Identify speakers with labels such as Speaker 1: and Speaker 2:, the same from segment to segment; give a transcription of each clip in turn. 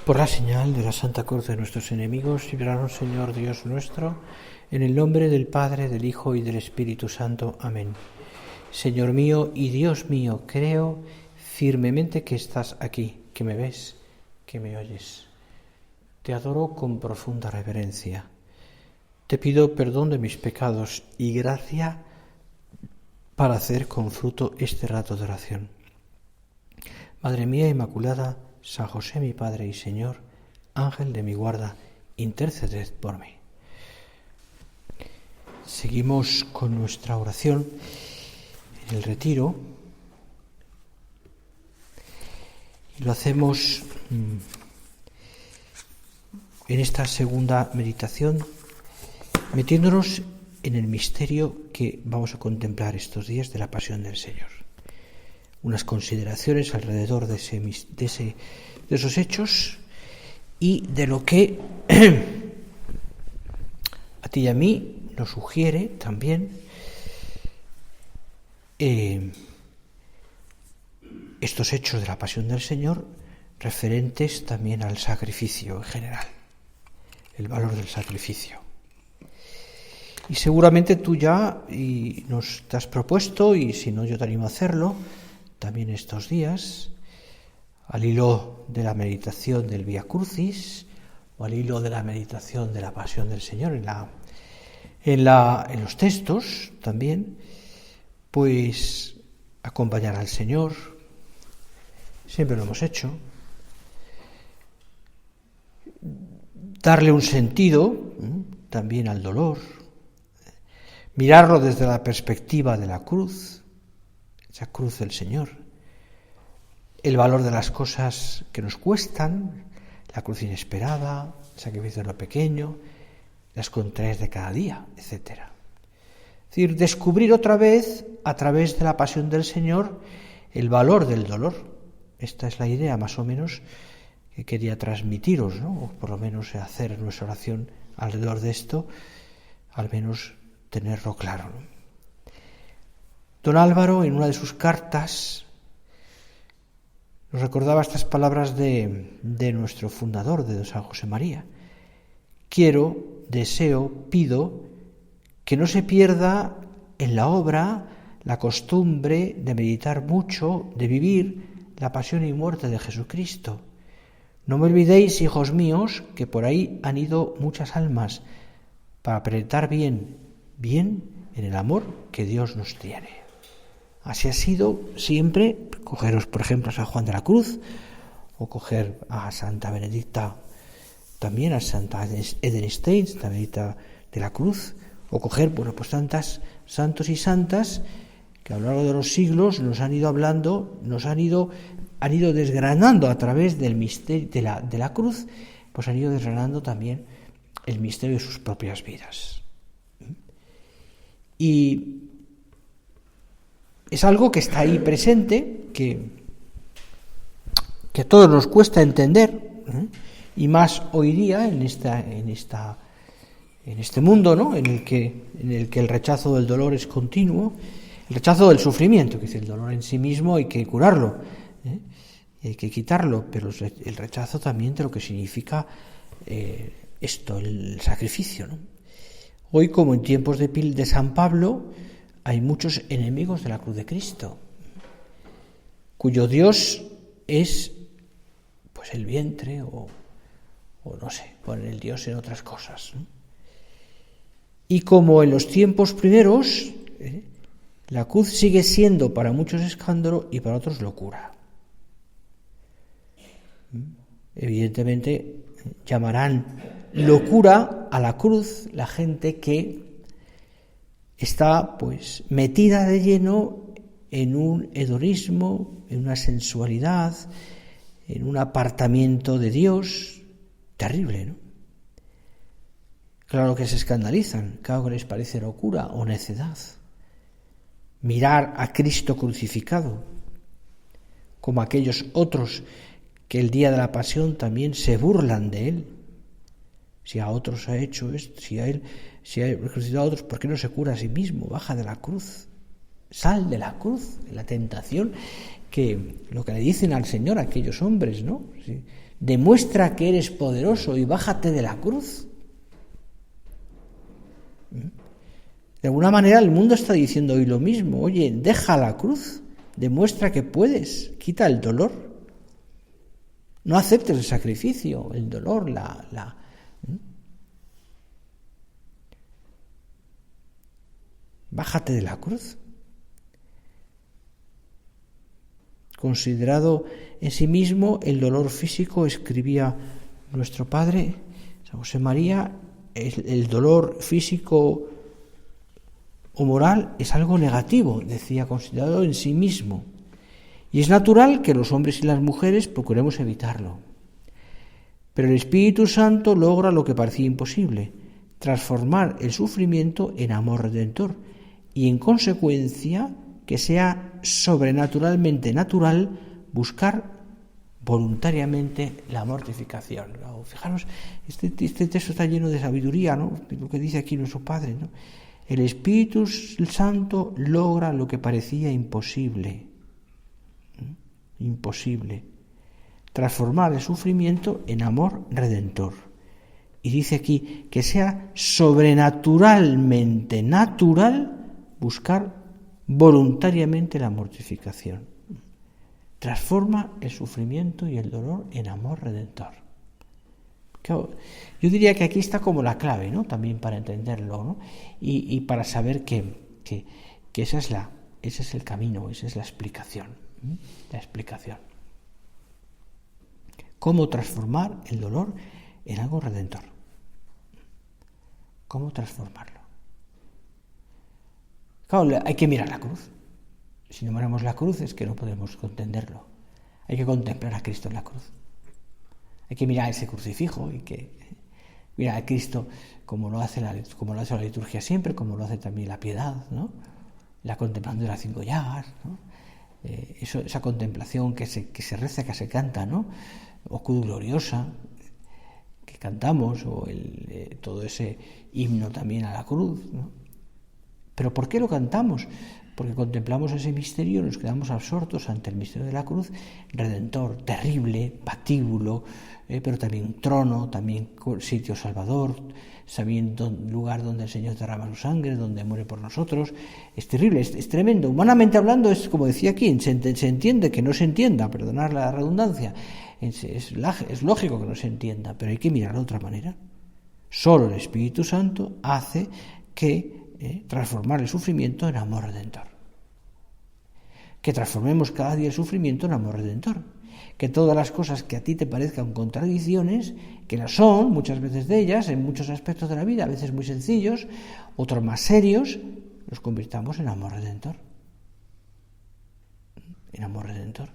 Speaker 1: Por la señal de la Santa Cruz de nuestros enemigos, líbranos, Señor Dios nuestro, en el nombre del Padre, del Hijo y del Espíritu Santo. Amén. Señor mío y Dios mío, creo firmemente que estás aquí, que me ves, que me oyes. Te adoro con profunda reverencia. Te pido perdón de mis pecados y gracia para hacer con fruto este rato de oración. Madre mía Inmaculada, San José mi Padre y Señor, Ángel de mi guarda, interceded por mí. Seguimos con nuestra oración en el retiro y lo hacemos en esta segunda meditación metiéndonos en el misterio que vamos a contemplar estos días de la Pasión del Señor. Unas consideraciones alrededor de esos hechos y de lo que a ti y a mí nos sugiere también estos hechos de la Pasión del Señor referentes también al sacrificio en general, el valor del sacrificio. Y seguramente tú ya nos te has propuesto, y si no yo te animo a hacerlo, también estos días, al hilo de la meditación del Vía Crucis o al hilo de la meditación de la Pasión del Señor en los textos también, pues acompañar al Señor, siempre lo hemos hecho, darle un sentido también al dolor, mirarlo desde la perspectiva de la cruz, esa cruz del Señor, el valor de las cosas que nos cuestan, la cruz inesperada, el sacrificio de lo pequeño, las contrarias de cada día, etc. Es decir, descubrir otra vez, a través de la Pasión del Señor, el valor del dolor. Esta es la idea, más o menos, que quería transmitiros, ¿no? O por lo menos hacer nuestra oración alrededor de esto, al menos tenerlo claro, ¿no? Don Álvaro, en una de sus cartas, nos recordaba estas palabras de nuestro fundador, de don San José María. Quiero, deseo, pido que no se pierda en la obra la costumbre de meditar mucho, de vivir la pasión y muerte de Jesucristo. No me olvidéis, hijos míos, que por ahí han ido muchas almas para penetrar bien en el amor que Dios nos tiene. Así ha sido siempre. Cogeros, por ejemplo, a San Juan de la Cruz, o coger a Santa Benedicta, también a Santa Edelstein, Santa Benedicta de la Cruz, o coger, pues tantas santos y santas que a lo largo de los siglos nos han ido hablando, han ido desgranando a través del misterio de la cruz, pues han ido desgranando también el misterio de sus propias vidas. Y es algo que está ahí presente, que a todos nos cuesta entender, y más hoy día en este mundo, ¿no? en el que el rechazo del dolor es continuo, el rechazo del sufrimiento, que es el dolor en sí mismo hay que curarlo, hay que quitarlo, pero el rechazo también de lo que significa el sacrificio, ¿no? Hoy, como en tiempos de San Pablo, hay muchos enemigos de la cruz de Cristo, cuyo Dios es pues el vientre o no sé, poner el Dios en otras cosas, ¿no? Y como en los tiempos primeros, la cruz sigue siendo para muchos escándalo y para otros locura. Evidentemente llamarán locura a la cruz la gente que está pues metida de lleno en un hedonismo, en una sensualidad, en un apartamiento de Dios terrible, ¿no? Claro que se escandalizan, claro que les parece locura o necedad mirar a Cristo crucificado, como aquellos otros que el día de la pasión también se burlan de él. Si a otros ha hecho esto, si ha resucitado a otros, ¿por qué no se cura a sí mismo? Baja de la cruz, sal de la cruz, de la tentación, que lo que le dicen al Señor aquellos hombres, ¿no? demuestra que eres poderoso y bájate de la cruz. De alguna manera el mundo está diciendo hoy lo mismo. Oye, deja la cruz, demuestra que puedes, quita el dolor. No aceptes el sacrificio, el dolor, Bájate de la cruz. Considerado en sí mismo el dolor físico, escribía nuestro Padre, San José María, el dolor físico o moral es algo negativo, decía, considerado en sí mismo. Y es natural que los hombres y las mujeres procuremos evitarlo. Pero el Espíritu Santo logra lo que parecía imposible, transformar el sufrimiento en amor redentor y, en consecuencia, que sea sobrenaturalmente natural buscar voluntariamente la mortificación. Fijaros, este texto está lleno de sabiduría, ¿no? Lo que dice aquí nuestro Padre, ¿no? El Espíritu Santo logra lo que parecía imposible. Imposible. Transformar el sufrimiento en amor redentor. Y dice aquí que sea sobrenaturalmente natural buscar voluntariamente la mortificación. Transforma el sufrimiento y el dolor en amor redentor. Yo diría que aquí está como la clave, ¿no? También para entenderlo, ¿no? Y para saber que ese es el camino, esa es la explicación. La explicación. Cómo transformar el dolor en algo redentor. Cómo transformarlo. Claro, hay que mirar la cruz. Si no miramos la cruz es que no podemos entenderlo. Hay que contemplar a Cristo en la cruz. Hay que mirar ese crucifijo y que mirar a Cristo como lo hace la liturgia siempre, como lo hace también la piedad, ¿no? La contemplación de las 5 llagas, ¿no? Esa contemplación que se reza, que se canta, ¿no? O Cruz Gloriosa, que cantamos, o todo ese himno también a la cruz, ¿no? ¿Pero por qué lo cantamos? Porque contemplamos ese misterio, nos quedamos absortos ante el misterio de la cruz, redentor, terrible, patíbulo, pero también trono, también sitio salvador, sabiendo lugar donde el Señor derrama su sangre, donde muere por nosotros. Es terrible, es tremendo. Humanamente hablando, es como decía aquí, se entiende que no se entienda, perdonad la redundancia, es lógico que no se entienda, pero hay que mirarlo de otra manera. Solo el Espíritu Santo hace que transformar el sufrimiento en amor redentor. Que transformemos cada día el sufrimiento en amor redentor. Que todas las cosas que a ti te parezcan contradicciones, que las son, muchas veces de ellas, en muchos aspectos de la vida, a veces muy sencillos, otros más serios, los convirtamos en amor redentor. En amor redentor.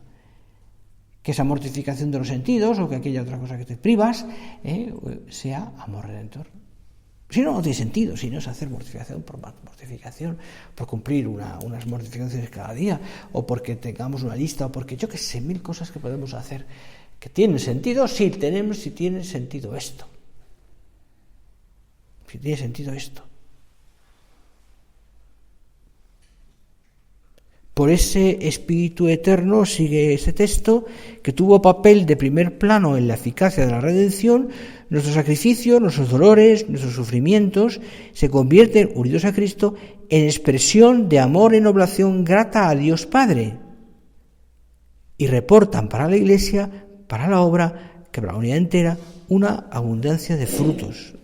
Speaker 1: Que esa mortificación de los sentidos o que aquella otra cosa que te privas sea amor redentor. Si no, no tiene sentido, si no es hacer mortificación por cumplir unas mortificaciones cada día, o porque tengamos una lista, o porque yo que sé, 1000 cosas que podemos hacer que tienen sentido, si tiene sentido esto. Si tiene sentido esto. Por ese Espíritu eterno, sigue ese texto, que tuvo papel de primer plano en la eficacia de la redención, nuestros sacrificios, nuestros dolores, nuestros sufrimientos se convierten, unidos a Cristo, en expresión de amor en oblación grata a Dios Padre y reportan para la Iglesia, para la obra, que para la unidad entera, una abundancia de frutos.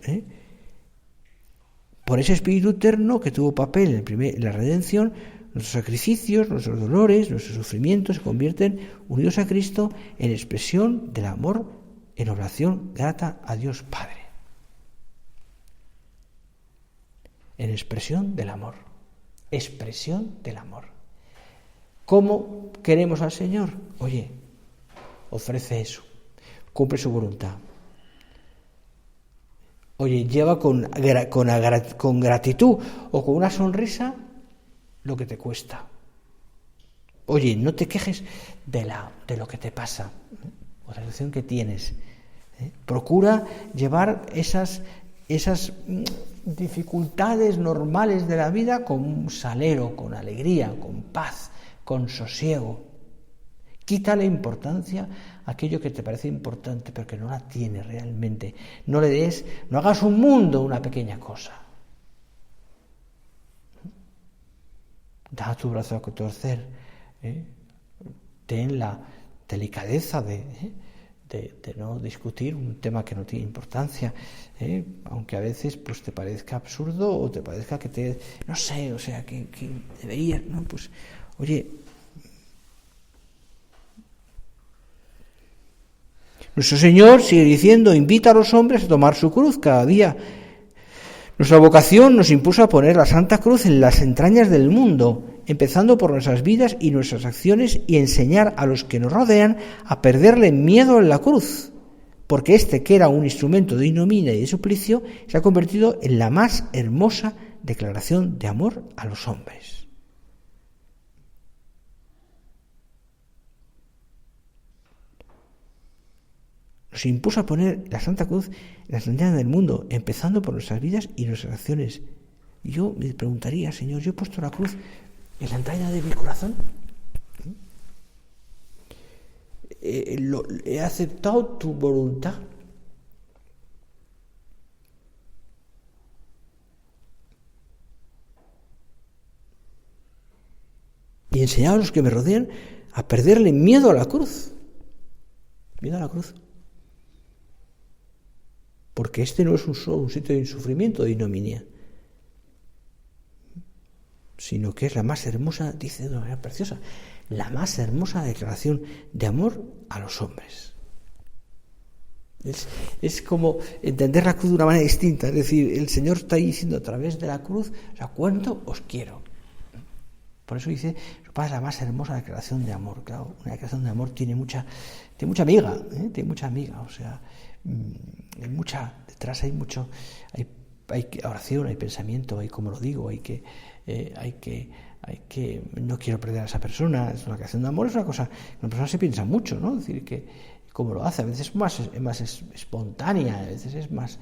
Speaker 1: Por ese Espíritu eterno que tuvo papel en la redención, nuestros sacrificios, nuestros dolores, nuestros sufrimientos se convierten, unidos a Cristo, en expresión del amor en oración grata a Dios Padre. En expresión del amor. Expresión del amor. ¿Cómo queremos al Señor? Oye, ofrece eso. Cumple su voluntad. Oye, lleva con gratitud o con una sonrisa lo que te cuesta. Oye, no te quejes de lo que te pasa o la relación que tienes. Procura llevar esas dificultades normales de la vida con un salero, con alegría, con paz, con sosiego. Quítale importancia aquello que te parece importante pero que no la tiene realmente. No hagas un mundo una pequeña cosa. Da tu brazo a torcer, ten la delicadeza de no discutir un tema que no tiene importancia, aunque a veces pues te parezca absurdo o te parezca que no sé, o sea, que deberías, ¿no? Pues, oye, nuestro Señor sigue diciendo, invita a los hombres a tomar su cruz cada día. Nuestra vocación nos impulsa a poner la Santa Cruz en las entrañas del mundo, empezando por nuestras vidas y nuestras acciones, y enseñar a los que nos rodean a perderle miedo a la cruz, porque que era un instrumento de ignominia y de suplicio, se ha convertido en la más hermosa declaración de amor a los hombres. Nos impulsa a poner la Santa Cruz en las entrañas del mundo, empezando por nuestras vidas y nuestras acciones. Y yo me preguntaría, Señor, ¿yo he puesto la cruz en la entraña de mi corazón? ¿He aceptado tu voluntad? Y enseñar a los que me rodean a perderle miedo a la cruz. Miedo a la cruz. Porque no es un sitio de sufrimiento, de ignominia, sino que es la más hermosa, dice de una manera preciosa, la más hermosa declaración de amor a los hombres. Es como entender la cruz de una manera distinta, es decir, el Señor está diciendo a través de la cruz, o sea, cuánto os quiero. Por eso dice, es la más hermosa declaración de amor. Claro, una declaración de amor tiene mucha amiga, o sea, detrás hay mucho, hay oración, hay pensamiento, hay como lo digo, hay que no quiero perder a esa persona. Es una declaración de amor, es una cosa que una persona se piensa mucho, ¿no? Es decir, que como lo hace, a veces es más espontánea, a veces es más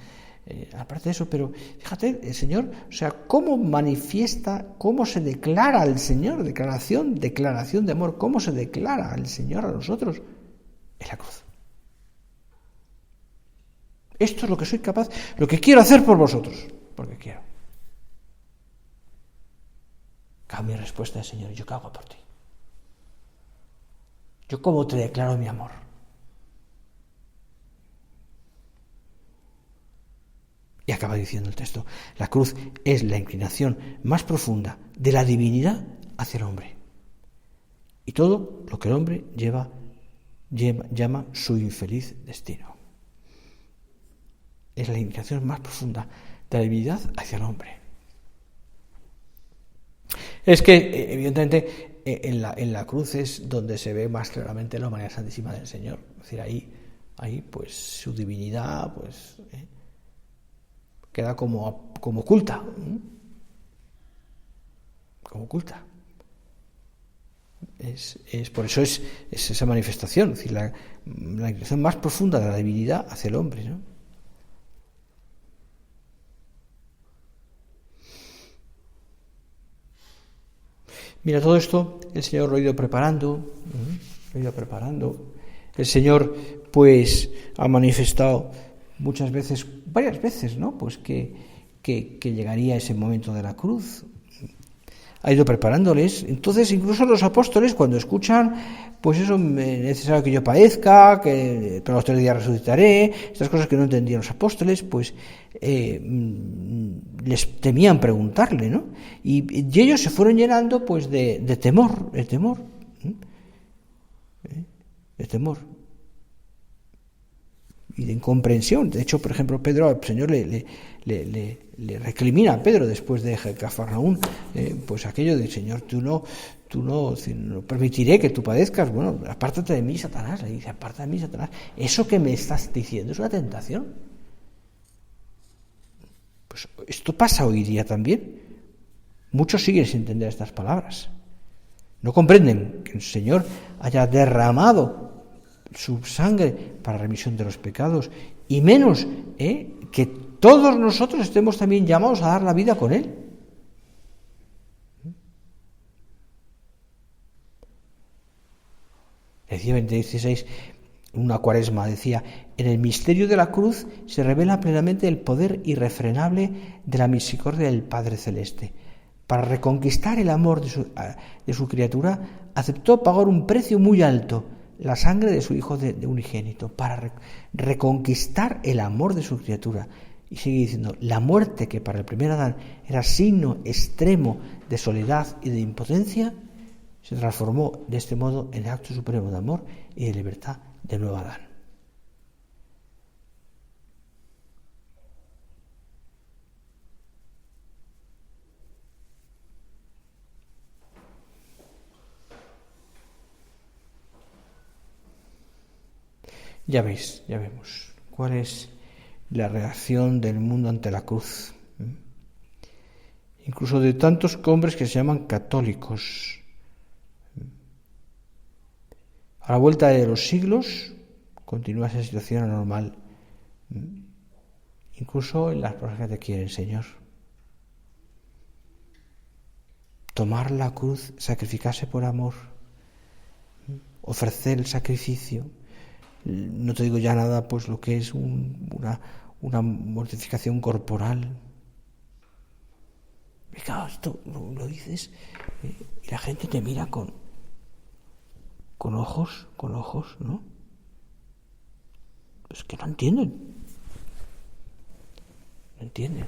Speaker 1: aparte de eso, pero fíjate, el Señor, o sea, cómo manifiesta, cómo se declara al Señor, declaración de amor, cómo se declara al Señor a nosotros en la cruz. Esto es lo que soy capaz, lo que quiero hacer por vosotros, porque quiero. Mi respuesta es, Señor, ¿yo qué hago por ti? ¿Yo cómo te declaro mi amor? Y acaba diciendo el texto, la cruz es la inclinación más profunda de la divinidad hacia el hombre. Y todo lo que el hombre llama su infeliz destino. Es la inclinación más profunda de la divinidad hacia el hombre. Es que, evidentemente, en la cruz es donde se ve más claramente la humanidad santísima del Señor. Es decir, ahí pues, su divinidad, pues, queda como oculta. Como oculta. Por eso es esa manifestación, es decir, la inclinación más profunda de la divinidad hacia el hombre, ¿no? Mira, todo esto el Señor lo ha ido preparando. El Señor, pues, ha manifestado varias veces, ¿no? Pues que llegaría ese momento de la cruz. Ha ido preparándoles. Entonces, incluso los apóstoles, cuando escuchan, pues eso, es necesario que yo padezca, que pero los 3 días resucitaré, estas cosas que no entendían los apóstoles, pues les temían preguntarle, ¿no? Y ellos se fueron llenando, pues, de temor, de temor. Y de incomprensión. De hecho, por ejemplo, Pedro, el Señor le recrimina a Pedro después de Cafarnaún, pues aquello de, Señor, tú no permitiré que tú padezcas. Bueno, apártate de mí, Satanás. Le dice, apártate de mí, Satanás. Eso que me estás diciendo es una tentación. Pues esto pasa hoy día también. Muchos siguen sin entender estas palabras. No comprenden que el Señor haya derramado su sangre para remisión de los pecados, y menos que todos nosotros estemos también llamados a dar la vida con Él. Decía 16, Una Cuaresma decía: en el misterio de la cruz se revela plenamente el poder irrefrenable de la misericordia del Padre Celeste. Para reconquistar el amor de su criatura, aceptó pagar un precio muy alto, la sangre de su Hijo de unigénito, para reconquistar el amor de su criatura. Y sigue diciendo: la muerte, que para el primer Adán era signo extremo de soledad y de impotencia, se transformó de este modo en el acto supremo de amor y de libertad del nuevo Adán. Ya veis, ya vemos cuál es la reacción del mundo ante la cruz. Incluso de tantos hombres que se llaman católicos. A la vuelta de los siglos continúa esa situación anormal. Incluso en las personas que te quieren, Señor. Tomar la cruz, sacrificarse por amor, ofrecer el sacrificio. No te digo ya nada, pues lo que es una mortificación corporal. Y claro, esto lo dices y la gente te mira con ojos, ¿no? Es que no entienden. No entienden.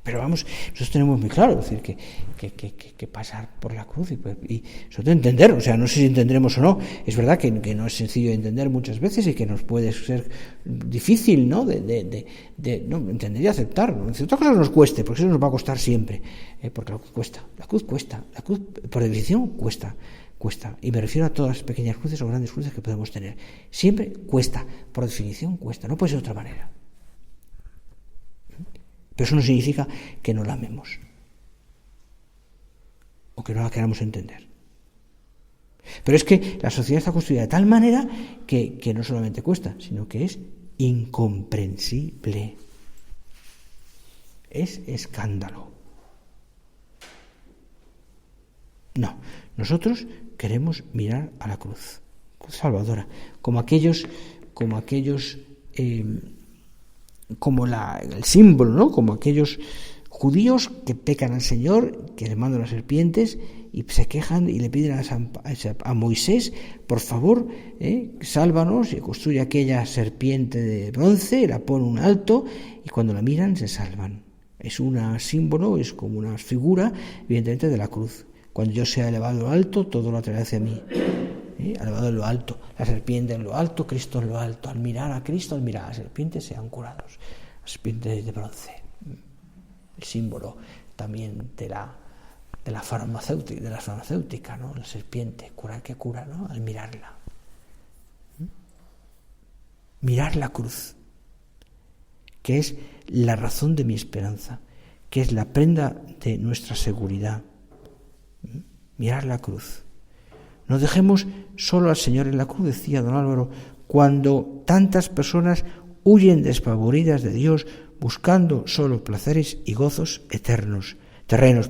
Speaker 1: Pero vamos, nosotros tenemos muy claro, es decir, que pasar por la cruz y sobre todo entender, o sea, no sé si entenderemos o no, es verdad que no es sencillo de entender muchas veces y que nos puede ser difícil, ¿no? De entender y aceptar, ¿no? Si otras cosas nos cueste, porque eso nos va a costar siempre, porque la cruz cuesta, por definición cuesta, y me refiero a todas las pequeñas cruces o grandes cruces que podemos tener, siempre cuesta, por definición cuesta, no puede ser de otra manera. Pero eso no significa que no la amemos o que no la queramos entender. Pero es que la sociedad está construida de tal manera que no solamente cuesta, sino que es incomprensible. Es escándalo. No, nosotros queremos mirar a la cruz salvadora, como el símbolo, ¿no? Como aquellos judíos que pecan al Señor, que le mandan las serpientes y se quejan y le piden a Moisés: por favor, sálvanos, y construye aquella serpiente de bronce, la pone un alto y cuando la miran se salvan. Es un símbolo, es como una figura, evidentemente, de la cruz. Cuando yo sea elevado a lo alto, todo lo atraerá hacia mí. Elevado en lo alto, la serpiente en lo alto, Cristo en lo alto. Al mirar a Cristo, al mirar a la serpiente, sean curados. La serpiente de bronce, el símbolo también de la farmacéutica, ¿no? La serpiente, curar que cura, ¿no? Al mirarla. Mirar la cruz, que es la razón de mi esperanza, que es la prenda de nuestra seguridad. Mirar la cruz. No dejemos solo al Señor en la cruz, decía don Álvaro, cuando tantas personas huyen despavoridas de Dios buscando solo placeres y gozos terrenos,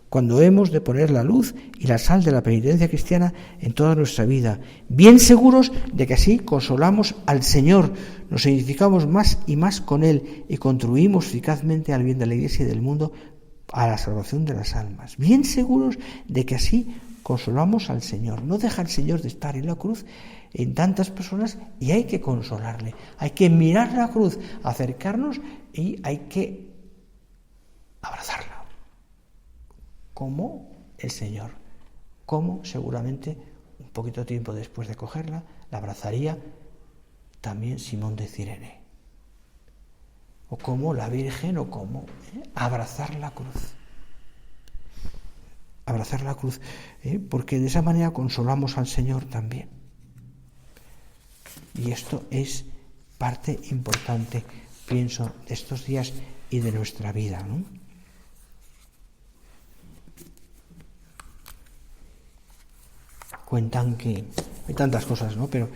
Speaker 1: cuando hemos de poner la luz y la sal de la penitencia cristiana en toda nuestra vida, bien seguros de que así consolamos al Señor, nos edificamos más y más con Él y contribuimos eficazmente al bien de la Iglesia y del mundo, a la salvación de las almas, bien seguros de que así consolamos al Señor. No deja el Señor de estar en la cruz en tantas personas y hay que consolarle. Hay que mirar la cruz, acercarnos y hay que abrazarla. Como el Señor, como seguramente un poquito tiempo después de cogerla, la abrazaría también Simón de Cirene. O como la Virgen, o como abrazar la cruz. Abrazar la cruz, porque de esa manera consolamos al Señor también. Y esto es parte importante, pienso, de estos días y de nuestra vida, ¿no? Cuentan que hay tantas cosas, ¿no? Pero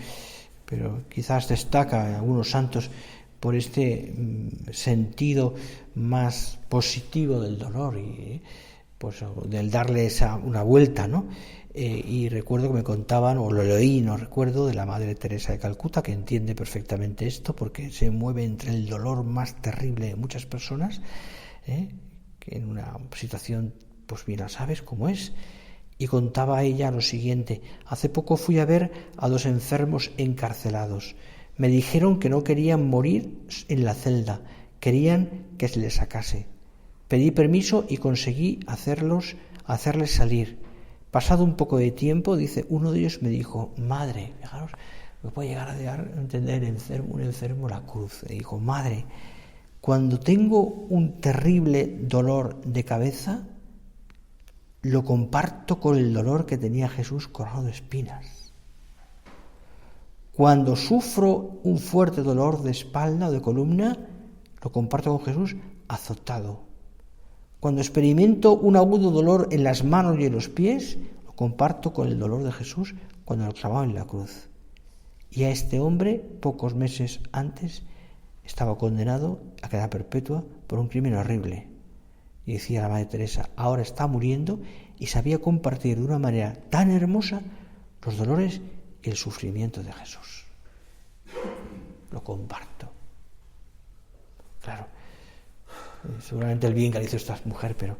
Speaker 1: quizás destaca algunos santos por este sentido más positivo del dolor y pues del darle una vuelta, ¿no? Y recuerdo que me contaban, o lo leí, no recuerdo, de la Madre Teresa de Calcuta, que entiende perfectamente esto, porque se mueve entre el dolor más terrible de muchas personas, que en una situación, pues bien, sabes cómo es. Y contaba ella lo siguiente: hace poco fui a ver a 2 enfermos encarcelados. Me dijeron que no querían morir en la celda, querían que se les sacase. Pedí permiso y conseguí hacerles salir. Pasado un poco de tiempo, dice, uno de ellos me dijo, madre, fijaros, me puede llegar a entender un enfermo la cruz. Me dijo, madre, cuando tengo un terrible dolor de cabeza, lo comparto con el dolor que tenía Jesús coronado de espinas. Cuando sufro un fuerte dolor de espalda o de columna, lo comparto con Jesús azotado. Cuando experimento un agudo dolor en las manos y en los pies, lo comparto con el dolor de Jesús cuando lo clavaba en la cruz. Y a este hombre, pocos meses antes, estaba condenado a cadena perpetua por un crimen horrible. Y decía la Madre Teresa, ahora está muriendo y sabía compartir de una manera tan hermosa los dolores y el sufrimiento de Jesús. Lo comparto. Claro. Seguramente el bien que le hizo esta mujer, pero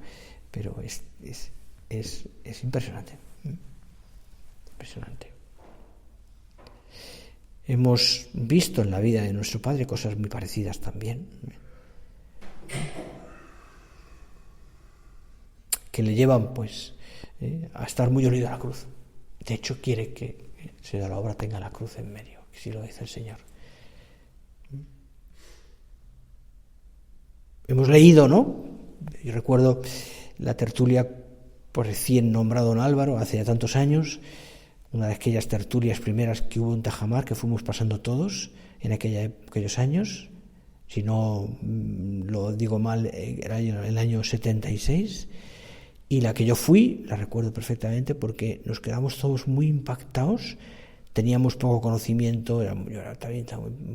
Speaker 1: es impresionante. Impresionante. Hemos visto en la vida de nuestro Padre cosas muy parecidas también, que le llevan pues a estar muy unido a la cruz. De hecho, quiere que sea la obra tenga la cruz en medio, que sí lo dice el Señor. Hemos leído, ¿no? Yo recuerdo la tertulia por recién nombrado don Álvaro, hace ya tantos años, una de aquellas tertulias primeras que hubo en Tajamar, que fuimos pasando todos en aquellos años, si no lo digo mal, era el año 76, y la que yo fui, la recuerdo perfectamente porque nos quedamos todos muy impactados, teníamos poco conocimiento, yo era también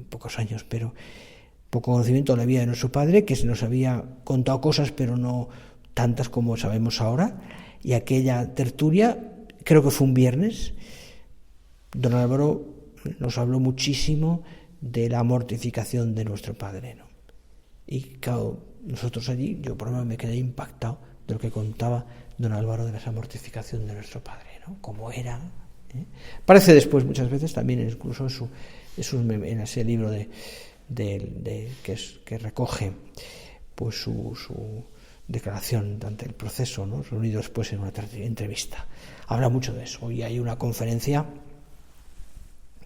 Speaker 1: pocos años, pero poco conocimiento de la vida de nuestro Padre, que se nos había contado cosas, pero no tantas como sabemos ahora, y aquella tertulia, creo que fue un viernes, don Álvaro nos habló muchísimo de la mortificación de nuestro Padre, ¿no? Y claro, nosotros allí, yo por lo menos me quedé impactado de lo que contaba don Álvaro de esa mortificación de nuestro Padre, ¿no? Cómo era. Parece después muchas veces también, incluso en ese libro que recoge pues su declaración ante el proceso, ¿no? Reunido después en una entrevista. Habla mucho de eso. Hoy hay una conferencia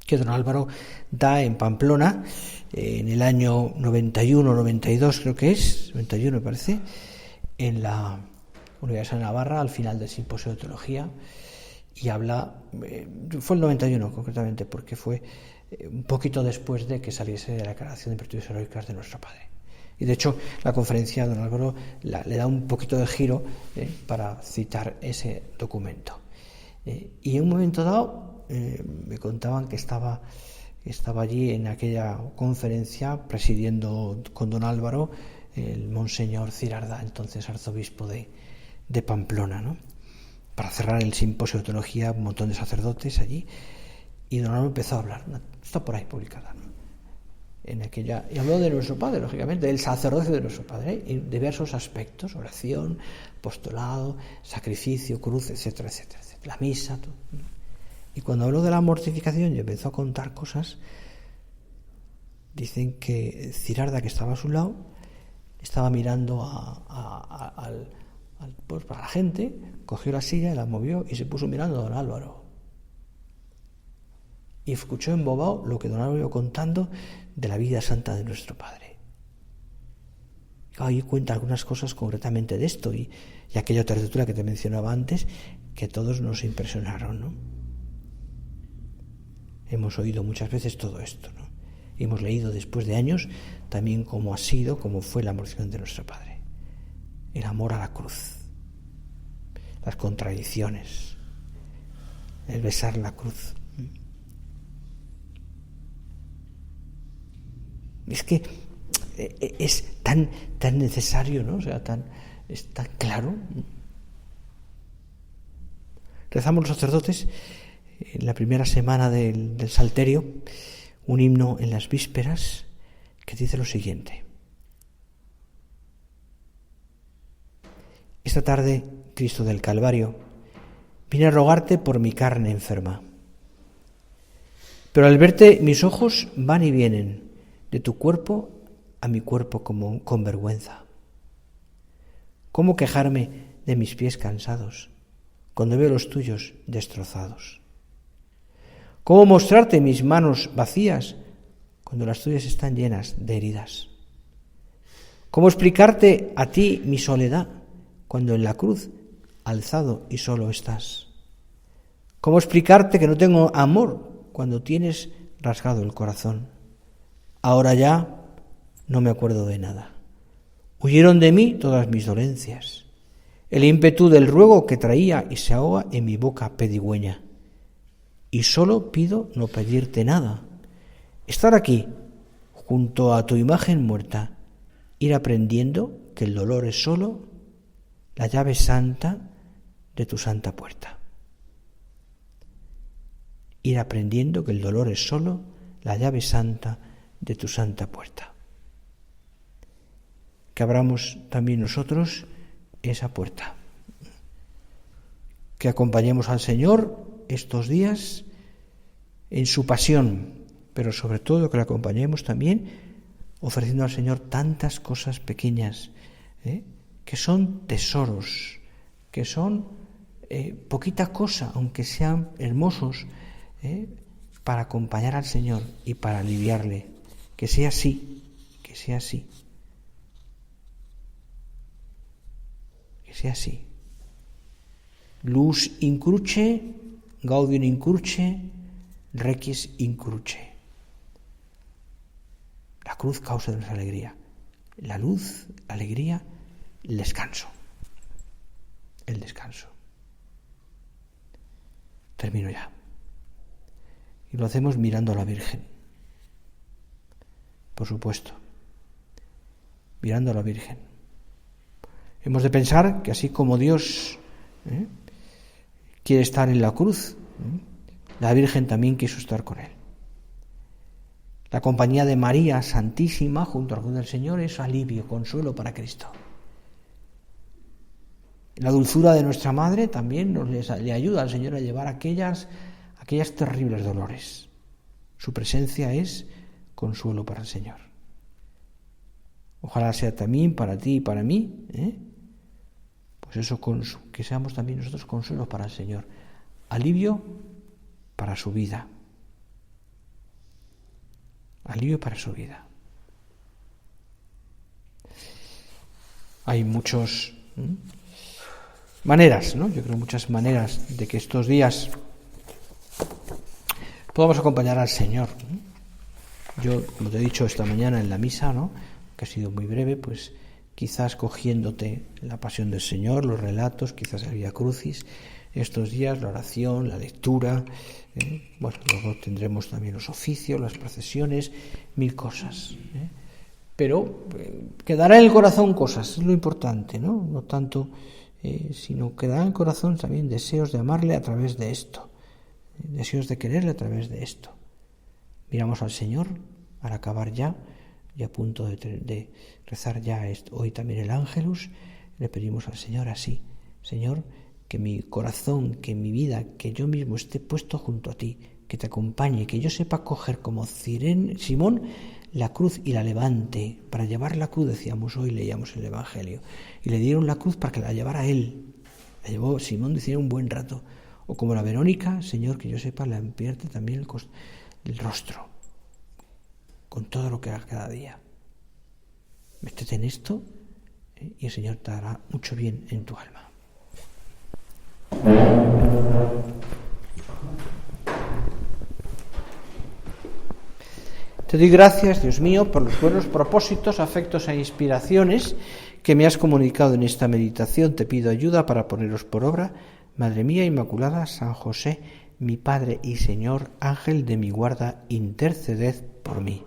Speaker 1: que don Álvaro da en Pamplona en el año 91-92, creo que es, 91 me parece, en la Universidad de Navarra, al final del Simposio de Teología, y habla, fue el 91 concretamente, porque fue un poquito después de que saliese de la Declaración de Virtudes Heroicas de nuestro Padre. Y de hecho la conferencia de don Álvaro le da un poquito de giro para citar ese documento. Y en un momento dado me contaban que estaba allí en aquella conferencia presidiendo con don Álvaro el monseñor Cirarda, entonces arzobispo de Pamplona, ¿no? Para cerrar el simposio de teología, un montón de sacerdotes allí, y don Álvaro empezó a hablar, está por ahí publicada, ¿no? Y habló de nuestro Padre, lógicamente, del sacerdocio de nuestro Padre, en diversos aspectos, oración, apostolado, sacrificio, cruz, etcétera, etcétera, etcétera, la misa, todo. Y cuando habló de la mortificación y empezó a contar cosas, dicen que Cirarda, que estaba a su lado, estaba mirando pues para la gente, cogió la silla, la movió y se puso mirando a don Álvaro. Y escuchó embobado lo que don Álvaro iba contando de la vida santa de nuestro Padre. Ahí cuenta algunas cosas concretamente de esto y aquella otra lectura que te mencionaba antes, que todos nos impresionaron, ¿no? Hemos oído muchas veces todo esto, ¿no? Y hemos leído después de años también cómo fue la mortificación de nuestro Padre. El amor a la cruz, las contradicciones, el besar la cruz. Es que es tan necesario, ¿no? O sea, es tan claro. Rezamos los sacerdotes en la primera semana del Salterio un himno en las vísperas que dice lo siguiente: esta tarde, Cristo del Calvario, vine a rogarte por mi carne enferma. Pero al verte mis ojos van y vienen de tu cuerpo a mi cuerpo como con vergüenza. ¿Cómo quejarme de mis pies cansados cuando veo los tuyos destrozados? ¿Cómo mostrarte mis manos vacías cuando las tuyas están llenas de heridas? ¿Cómo explicarte a ti mi soledad cuando en la cruz alzado y solo estás? ¿Cómo explicarte que no tengo amor cuando tienes rasgado el corazón? Ahora ya no me acuerdo de nada. Huyeron de mí todas mis dolencias. El ímpetu del ruego que traía y se ahoga en mi boca pedigüeña. Y solo pido no pedirte nada. Estar aquí, junto a tu imagen muerta, ir aprendiendo que el dolor es solo la llave santa de tu santa puerta. Ir aprendiendo que el dolor es solo la llave santa de tu santa puerta. Que abramos también nosotros esa puerta. Que acompañemos al Señor estos días en su pasión, pero sobre todo que le acompañemos también ofreciendo al Señor tantas cosas pequeñas, que son tesoros, que son poquita cosa, aunque sean hermosos, para acompañar al Señor y para aliviarle. Que sea así, que sea así. Que sea así. Lux in cruce, gaudium in cruce, requies in cruce. La cruz causa de nuestra alegría. La luz, la alegría, el descanso. El descanso. Termino ya. Y lo hacemos mirando a la Virgen. Por supuesto. Mirando a la Virgen. Hemos de pensar que así como Dios quiere estar en la cruz, la Virgen también quiso estar con Él. La compañía de María Santísima junto a la cruz del Señor es alivio, consuelo para Cristo. La dulzura de nuestra Madre también le ayuda al Señor a llevar aquellas terribles dolores. Su presencia es consuelo para el Señor. Ojalá sea también para ti y para mí, pues eso, que seamos también nosotros consuelo para el Señor, alivio para su vida. Alivio para su vida. Hay muchas maneras, ¿no? Yo creo muchas maneras de que estos días podamos acompañar al Señor. Yo, como te he dicho esta mañana en la misa, ¿no?, que ha sido muy breve, pues quizás cogiéndote la pasión del Señor, los relatos, quizás el Vía Crucis, estos días la oración, la lectura, bueno, luego tendremos también los oficios, las procesiones, 1000 cosas. Pero quedará en el corazón cosas, es lo importante, ¿no? No tanto, sino quedará en el corazón también deseos de amarle a través de esto, deseos de quererle a través de esto. Miramos al Señor al acabar ya, y a punto de rezar ya hoy también el Ángelus, le pedimos al Señor así: Señor, que mi corazón, que mi vida, que yo mismo esté puesto junto a ti, que te acompañe, que yo sepa coger como Simón la cruz y la levante. Para llevar la cruz, decíamos hoy, leíamos el Evangelio, y le dieron la cruz para que la llevara él. La llevó Simón, decía, un buen rato. O como la Verónica, Señor, que yo sepa limpiarte también el rostro, con todo lo que haga cada día. Métete en esto, y el Señor te hará mucho bien en tu alma. Te doy gracias, Dios mío, por los buenos propósitos, afectos e inspiraciones que me has comunicado en esta meditación. Te pido ayuda para ponerlos por obra. Madre mía Inmaculada, San José, mi Padre y Señor, Ángel de mi guarda, interceded por mí.